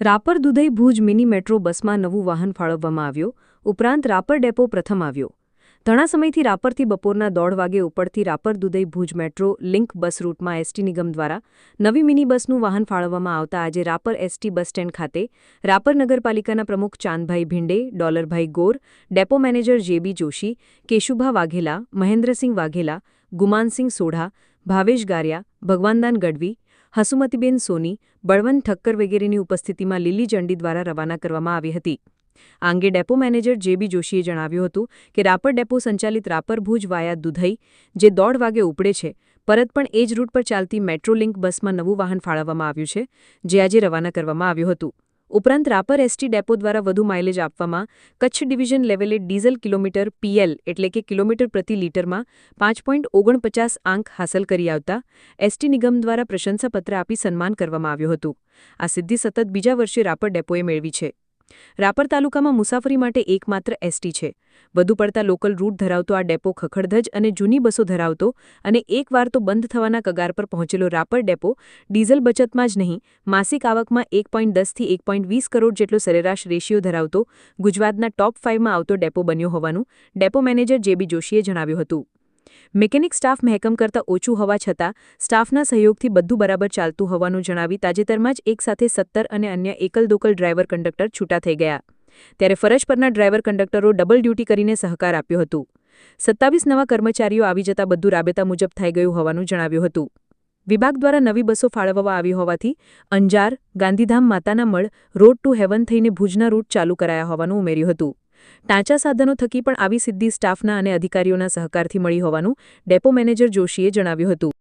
Rapar Dudhai Bhuj mini metro બસમાં નવું વાહન ફાળવવામાં આવ્યું. ઉપરાંત રાપર ડેપો પ્રથમ આવ્યો. ઘણા સમયથી રાપરથી બપોરના 1:30 વાગે ઉપડતી રાપર દુધઈ ભુજ મેટ્રો લિંક બસ રૂટમાં એસટી નિગમ દ્વારા નવી મિની બસનું વાહન ફાળવવામાં આવતા આજે રાપર એસટી બસ સ્ટેન્ડ ખાતે રાપર નગરપાલિકાના પ્રમુખ ચાંદભાઈ ભિંડે, ડોલરભાઈ ગોર, ડેપો મેનેજર જેબી જોશી, કેશુભા વાઘેલા, મહેન્દ્રસિંહ વાઘેલા, ગુમાનસિંહ સોઢા, ભાવેશ ગારિયા, ભગવાનદાન ગઢવી, હસુમતીબેન સોની, બળવંત ઠક્કર વગેરેની ઉપસ્થિતિમાં લીલી ઝંડી દ્વારા રવાના કરવામાં આવી હતી. આ અંગે ડેપો મેનેજર જેબી જોશીએ જણાવ્યું હતું કે રાપર ડેપો સંચાલિત રાપર ભુજ વાયા દુધઈ જે 1:30 વાગે ઉપડે છે, પરત પણ એ જ રૂટ પર ચાલતી મેટ્રો લિંક બસમાં નવું વાહન ફાળવવામાં આવ્યું છે, જે આજે રવાના કરવામાં આવ્યું હતું. ઉપરાંત રાપર એસટી ડેપો દ્વારા વધુ માઇલેજ આપવામાં કચ્છ ડિવિઝન લેવલે ડીઝલ કિલોમીટર પીએલ એટલે કે કિલોમીટર પ્રતિ લીટરમાં 5.49 આંક હાંસલ કરી આવતા એસટી નિગમ દ્વારા પ્રશંસાપત્ર આપી સન્માન કરવામાં આવ્યું હતું. આ સિદ્ધિ સતત બીજા વર્ષે રાપર ડેપોએ મેળવી છે. રાપર તાલુકામાં મુસાફરી માટે એકમાત્ર એસટી છે. વધુ પડતા લોકલ રૂટ ધરાવતો આ ડેપો ખખડધજ અને જૂની બસો ધરાવતો અને એકવાર તો બંધ થવાના કગાર પર પહોંચેલો રાપર ડેપો ડીઝલ બચતમાં જ નહીં, માસિક આવકમાં 1.10 થી 1.20 કરોડ જેટલો સરેરાશ રેશિયો ધરાવતો ગુજરાતના ટોપ 5માં આવતો ડેપો બન્યો હોવાનું ડેપો મેનેજર જેબી જોશીએ જણાવ્યું હતું. મેકેનિક સ્ટાફ મહેકમ કરતાં ઓછું હોવા છતાં સ્ટાફના સહયોગથી બધું બરાબર ચાલતું હોવાનું જણાવી તાજેતરમાં જ એક સાથે 17 અને અન્ય એકલ-દોકલ ડ્રાઈવર કંડક્ટર છૂટા થઈ ગયા. ત્યારે ફરજ પરના ડ્રાઈવર કંડક્ટરો ડબલ ડ્યુટી કરીને સહકાર આપ્યો હતો. 27 નવા કર્મચારીઓ આવી જતાં બધું રાબેતા મુજબ થઈ ગયું હોવાનું જણાવ્યું હતું. વિભાગ દ્વારા નવી બસો ફાળવવામાં આવી હોવાથી અંજાર, ગાંધીધામ માતાના મળ, રોડ ટુ હેવન થઈને ભુજના રૂટ ચાલુ કરાયા હોવાનું ઉમેર્યું હતું. ટાંચા સાધનો થકી પણ આવી સિદ્ધિ સ્ટાફના અને અધિકારીઓના સહકારથી મળી હોવાનું ડેપો મેનેજર જોશીએ જણાવ્યું હતું.